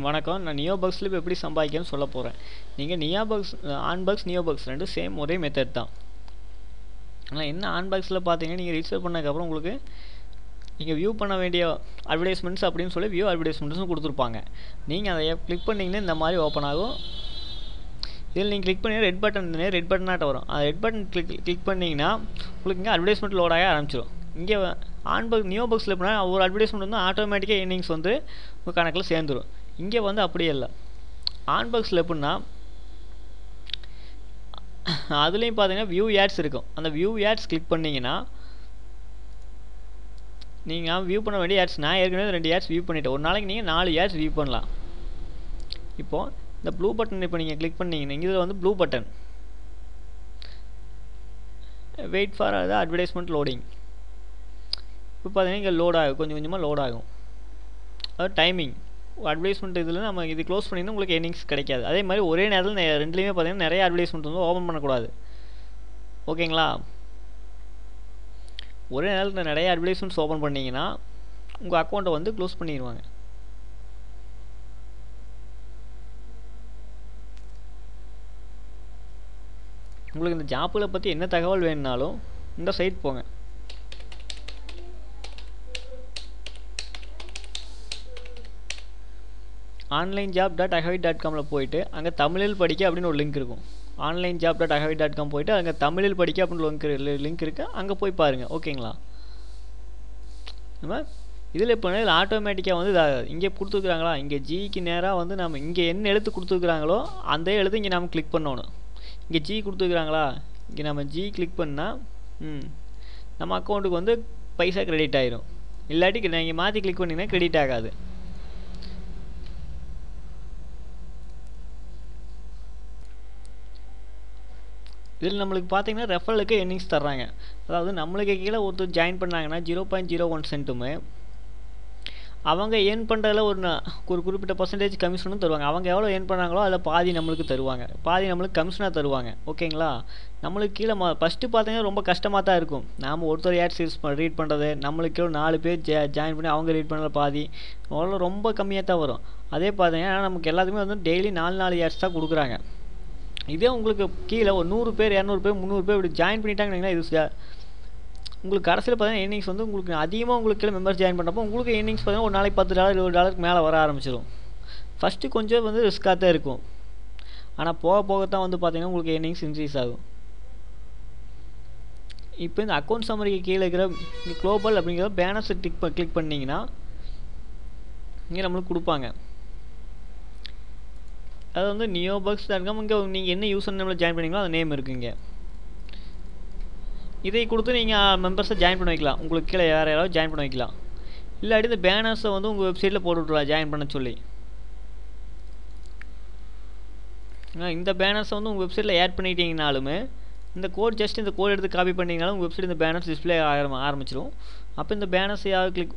வணக்கம். நான் நியோபக்ஸில் இப்போ எப்படி சம்பாதிக்கணும்னு சொல்ல போகிறேன். நீங்கள் நியோபக்ஸ் ஆன்பக்ஸ் நியோபக்ஸ் ரெண்டும் சேம் ஒரே மெத்தட் தான். ஆனால் என்ன ஆன்பக்ஸில் பார்த்தீங்கன்னா நீங்கள் ரிஜிஸ்டர் பண்ணதுக்கப்புறம் உங்களுக்கு நீங்கள் வியூ பண்ண வேண்டிய அட்வர்டைஸ்மெண்ட்ஸ் அப்படின்னு சொல்லி வியூ அட்வர்டைஸ்மெண்ட்ஸும் கொடுத்துருப்பாங்க. நீங்கள் அதை கிளிக் பண்ணிங்கன்னா இந்த மாதிரி ஓப்பன் ஆகும். இதில் நீங்கள் கிளிக் பண்ணி ரெட் பட்டனாட்ட வரும். அந்த ரெட் பட்டன் கிளிக் பண்ணிங்கன்னா உங்களுக்கு இங்கே அட்வர்டைஸ்மெண்ட் லோடாக ஆரம்பிச்சிடும். இங்கே நியோபக்ஸில் எப்படின்னா ஒரு அட்வர்டைஸ்மெண்ட் வந்து ஆட்டோமேட்டிக்காக ஏர்னிங்ஸ் வந்து உங்கள் கணக்கில் சேர்ந்துடும். இங்கே வந்து அப்படியே இல்லை. ஆன்பக்ஸில் எப்படின்னா அதுலேயும் பார்த்தீங்கன்னா வியூ ஆட்ஸ் இருக்கும். அந்த வியூ ஆட்ஸ் கிளிக் பண்ணிங்கன்னா நீங்கள் வியூ பண்ண வேண்டிய ஆட்ஸ், நான் ஏற்கனவே 2 ஆட்ஸ் வியூ பண்ணிவிட்டேன். ஒரு நாளைக்கு நீங்கள் 4 ஆட்ஸ் வியூ பண்ணலாம். இப்போது இந்த ப்ளூ பட்டன் இப்போ நீங்கள் கிளிக் பண்ணிங்கன்னா இதில் வந்து blue button wait for advertisement loading. இப்போ பார்த்தீங்கன்னா இங்கே லோட் ஆகும், கொஞ்சம் கொஞ்சமாக லோட் ஆகும். அதாவது டைமிங் அட்வர்டைஸ்மெண்ட் இதில் நம்ம இது க்ளோஸ் பண்ணிங்கன்னா உங்களுக்கு ஏர்னிங்ஸ் கிடைக்காது. அதே மாதிரி ஒரே நேரத்தில் ரெண்டுலேயுமே பார்த்தீங்கன்னா நிறைய அட்வர்டைஸ்மெண்ட் வந்து ஓப்பன் பண்ணக்கூடாது. ஓகேங்களா? ஒரே நேரத்தில் நிறைய அட்வர்டைஸ்மெண்ட்ஸ் ஓப்பன் பண்ணிங்கன்னா உங்கள் அக்கௌண்ட்டை வந்து க்ளோஸ் பண்ணிடுவாங்க. உங்களுக்கு இந்த ஜாப்புகளை பற்றி என்ன தகவல் வேணுனாலும் இந்த சைட் போங்க. onlinejob.ahavi.com போயிட்டு அங்கே தமிழில் படிக்க அப்படின்னு ஒரு லிங்க் இருக்கும். onlinejob.ahavi.com போயிட்டு அங்கே தமிழில் படிக்க அப்படின்னு லிங்க் இருக்குது. அங்கே போய் பாருங்கள். ஓகேங்களா? நம்ம இதில் இப்போ ஆட்டோமேட்டிக்காக வந்து இங்கே கொடுத்துருக்குறாங்களா, இங்கே ஜிக்கு நேராக வந்து நம்ம இங்கே என்ன எழுத்து கொடுத்துருக்குறாங்களோ அந்த எழுத்து இங்கே நம்ம கிளிக் பண்ணணும். இங்கே ஜி கொடுத்துருக்குறாங்களா, இங்கே நம்ம ஜி கிளிக் பண்ணால் நம்ம அக்கௌண்ட்டுக்கு வந்து பைசா கிரெடிட் ஆயிரும். இல்லாட்டி நீங்கள் மாற்றி கிளிக் பண்ணிங்கன்னா கிரெடிட் ஆகாது. இதில் நம்மளுக்கு பார்த்தீங்கன்னா ரெஃபரலுக்கு எர்னிங்ஸ் தர்றாங்க. அதாவது நம்மளுக்கு கீழே ஒருத்தர் ஜாயின் பண்ணாங்கன்னா 0.01 சென்ட்டுமே அவங்க ஏர்ன் பண்ணுறதுல ஒரு குறிப்பிட்ட பர்சன்டேஜ் கமிஷனும் தருவாங்க. அவங்க எவ்வளோ ஏர்ன் பண்ணாங்களோ அதில் பாதி நம்மளுக்கு தருவாங்க, பாதி நம்மளுக்கு கமிஷனாக தருவாங்க. ஓகேங்களா? நம்மளுக்கு கீழே ஃபஸ்ட்டு பார்த்தீங்கன்னா ரொம்ப கஷ்டமாக தான் இருக்கும். நாம் ஒருத்தர் ஆட்ஸ் ரீட் பண்ணுறது, நம்மளுக்கு கீழே 4 பேர் ஜாயின் பண்ணி அவங்க ரீட் பண்ணுற பாதி அவ்வளோ ரொம்ப கம்மியாக தான் வரும். அதே பார்த்தீங்கன்னா நமக்கு எல்லாத்துக்குமே வந்து டெய்லி 4 ஆட்ஸ் தான் கொடுக்குறாங்க. இதே உங்களுக்கு கீழே ஒரு 100 பேர் 200 பேர் 300 பேர் இப்படி ஜாயின் பண்ணிட்டாங்கன்னா இது உங்களுக்கு கடைசியில் பார்த்தீங்கன்னா ஏர்னிங்ஸ் வந்து உங்களுக்கு அதிகமாக உங்களுக்கு கீழே மெம்பர்ஸ் ஜாயின் பண்ணுறப்போ உங்களுக்கு ஏர்னிங்ஸ் பார்த்தீங்கன்னா ஒரு நாளைக்கு $10 $20 மேலே வர ஆரம்பிச்சிடும். ஃபஸ்ட்டு கொஞ்சம் வந்து ரிஸ்க்காக தான் இருக்கும். ஆனால் போக போக தான் வந்து பார்த்தீங்கன்னா உங்களுக்கு ஏர்னிங்ஸ் இன்க்ரீஸ் ஆகும். இப்போ இந்த அக்கௌண்ட் சம்மரிக்கு கீழே இருக்கிற குளோபல் அப்படிங்கிற பேனர்ஸை கிளிக் பண்ணிங்கன்னா இங்கே நம்மளுக்கு கொடுப்பாங்க. அது வந்து நியோபக்ஸ்.com. இங்கே நீங்கள் என்ன யூசர் நேமில் ஜாயின் பண்ணிங்களோ அந்த நேம் இருக்குங்க. இதை கொடுத்து நீங்கள் மெம்பர்ஸை ஜாயின் பண்ண வைக்கலாம். உங்களுக்கு கீழே யாராவது ஜாயின் பண்ண வைக்கலாம். இல்லாட்டி இந்த பேனர்ஸை வந்து உங்கள் வெப்சைட்டில் போட்டு விட்ருலாம் ஜாயின் பண்ண சொல்லி. இந்த பேனர்ஸை வந்து உங்கள் வெப்சைட்டில் ஆட் பண்ணிட்டீங்கனாலுமே இந்த கோட் ஜஸ்ட் இந்த கோட் எடுத்து காப்பி பண்ணிங்கனாலும் உங்கள் வெப்சைட் இந்த பேனர்ஸ் டிஸ்பிளே ஆரம்பிச்சிடும். அப்போ இந்த பேனர்ஸ் யாராவது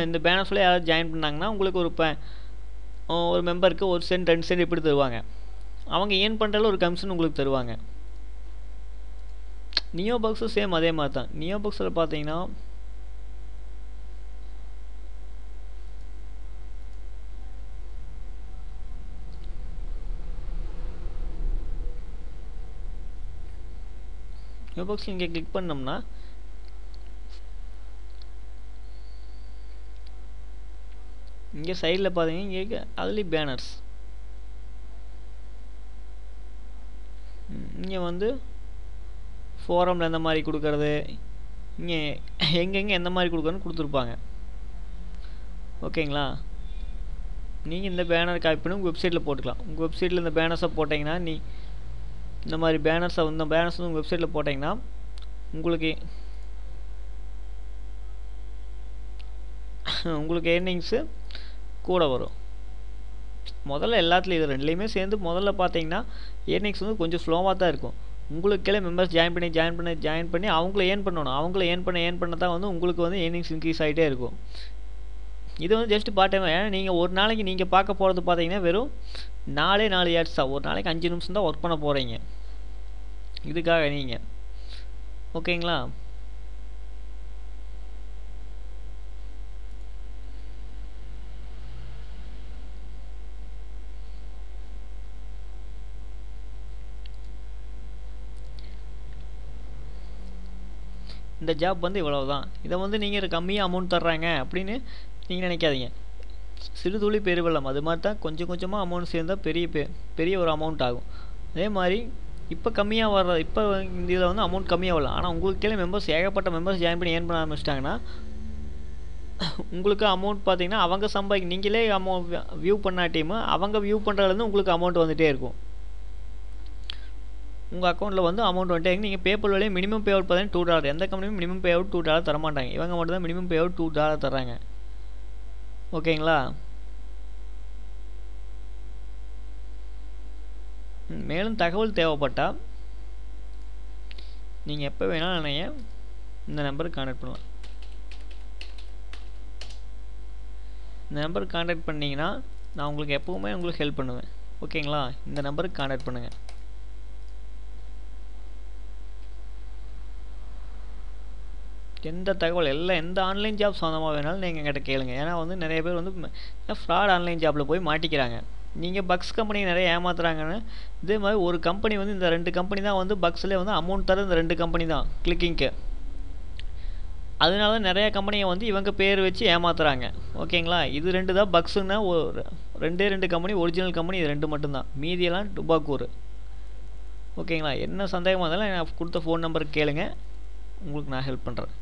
இந்த பேனர்ஸில் யாராவது ஜாயின் பண்ணாங்கன்னா உங்களுக்கு ஒரு மெம்பருக்கு 1 சென்ட் 2 சென்ட் இப்படி தருவாங்க. அவங்க ஏர்ன் பண்ணுறதுல ஒரு கமிஷன் உங்களுக்கு தருவாங்க. நியோபக்ஸும் சேம் அதே மாதிரி தான். நியோபக்ஸில் பார்த்தீங்கன்னா நியோபக்ஸ் இங்கே கிளிக் பண்ணோம்னா இங்கே சைடில் பார்த்தீங்கன்னா இங்கே அதுலேயும் பேனர்ஸ் இங்கே வந்து ஃபோரமில் எந்த மாதிரி கொடுக்கறது, இங்கே எங்கெங்கே எந்த மாதிரி கொடுக்குறதுன்னு கொடுத்துருப்பாங்க. ஓகேங்களா? நீங்கள் இந்த பேனர் காப்பி பண்ணி உங்கள் வெப்சைட்டில் போட்டுக்கலாம். உங்கள் வெப்சைட்டில் இந்த பேனர்ஸை போட்டிங்கன்னா இந்த மாதிரி பேனர்ஸை இந்த பேனர்ஸ் உங்கள் வெப்சைட்டில் போட்டிங்கன்னா உங்களுக்கு ஏர்னிங்ஸு கூட வரும். முதல்ல எல்லாத்துலேயும் இது ரெண்டுலேயுமே சேர்ந்து முதல்ல பார்த்தீங்கன்னா ஏர்னிங்ஸ் வந்து கொஞ்சம் ஸ்லோவாக தான் இருக்கும். உங்களுக்கு கீழே மெம்பர்ஸ் ஜாயின் பண்ணி அவங்கள ஏர்ன் பண்ணணும். அவங்கள ஏர்ன் பண்ண தான் வந்து உங்களுக்கு வந்து ஏர்னிங்ஸ் இன்க்ரீஸ் ஆகிட்டே இருக்கும். இது வந்து ஜஸ்ட் பார்ட் டைம். ஏன்னா நீங்கள் ஒரு நாளைக்கு நீங்கள் பார்க்க போகிறது பார்த்தீங்கன்னா வெறும் 4 ஆட்ஸ் தான். ஒரு நாளைக்கு 5 நிமிஷம் தான் ஒர்க் பண்ண போகிறீங்க இதுக்காக நீங்கள். ஓகேங்களா? இந்த ஜாப் வந்து இவ்வளவு தான். இதை வந்து நீங்கள் கம்மியாக அமௌண்ட் தர்றாங்க அப்படின்னு நீங்கள் நினைக்காதீங்க. சிறு துளி பெருவெள்ளம் அது மாதிரி தான். கொஞ்சம் கொஞ்சமாக அமௌண்ட் சேர்ந்தால் பெரிய ஒரு அமௌண்ட் ஆகும். அதே மாதிரி இப்போ கம்மியாக வர்ற இப்போ இந்த இதில் வந்து அமௌண்ட் கம்மியாக வரலாம். ஆனால் உங்களுக்கு கீழே மெம்பர்ஸ் ஏகப்பட்ட மெம்பர்ஸ் ஜாயின் பண்ணி ஏர்ன் பண்ண ஆரம்பிச்சிட்டாங்கன்னா உங்களுக்கு அமௌண்ட் பார்த்தீங்கன்னா அவங்க நீங்களே வியூ பண்ணாட்டியுமே அவங்க வியூ பண்ணுறதுலேருந்து உங்களுக்கு அமௌண்ட் வந்துகிட்டே இருக்கும். உங்கள் அக்கௌண்ட்டில் வந்து அமௌண்ட் வந்துட்டே நீங்கள் பேப்பர் வழியே மினிமம் பே அவுட் பார்த்தீங்கன்னா $2. எந்த கம்பெனியும் மினிமம் பே அவுட் $2 தரமாட்டாங்க. இவங்க மட்டும் தான் மினிமம் பே அவுட் $2 தர்றாங்க. ஓகேங்களா? மேலும் தகவல் தேவைப்பட்டால் நீங்கள் எப்போ வேணாலும் இந்த நம்பருக்கு கான்டாக்ட் பண்ணலாம். இந்த நம்பருக்கு கான்டாக்ட் பண்ணிங்கன்னா நான் உங்களுக்கு எப்போவுமே உங்களுக்கு ஹெல்ப் பண்ணுவேன். ஓகேங்களா? இந்த நம்பருக்கு கான்டாக்ட் பண்ணுங்கள். எந்த தகவல் எந்த ஆன்லைன் ஜாப் சொந்தமாக வேணாலும் நீங்கள் எங்கிட்ட கேளுங்க. ஏன்னா வந்து நிறைய பேர் வந்து ஃப்ராட் ஆன்லைன் ஜாப்பில் போய் மாட்டிக்கிறாங்க. நீங்கள் பக்ஸ் கம்பெனி நிறைய ஏமாத்துறாங்கன்னு இதே மாதிரி ஒரு கம்பெனி வந்து இந்த 2 கம்பெனி தான் வந்து பக்ஸில் வந்து அமௌண்ட் தர இந்த 2 கம்பெனி தான் கிளிக்கிங்க்கு. அதனால நிறைய கம்பெனியை வந்து இவங்க பேர் வச்சு ஏமாத்துறாங்க. ஓகேங்களா? இது 2 தான் பக்ஸுன்னா ஒரு 2 கம்பெனி ஒரிஜினல் கம்பெனி, இது 2 மட்டும்தான். மீதியெல்லாம் டுபாக்கூர். ஓகேங்களா? என்ன சந்தேகமாக இருந்தாலும் நான் கொடுத்த ஃபோன் நம்பருக்கு கேளுங்க, உங்களுக்கு நான் ஹெல்ப் பண்ணுறேன்.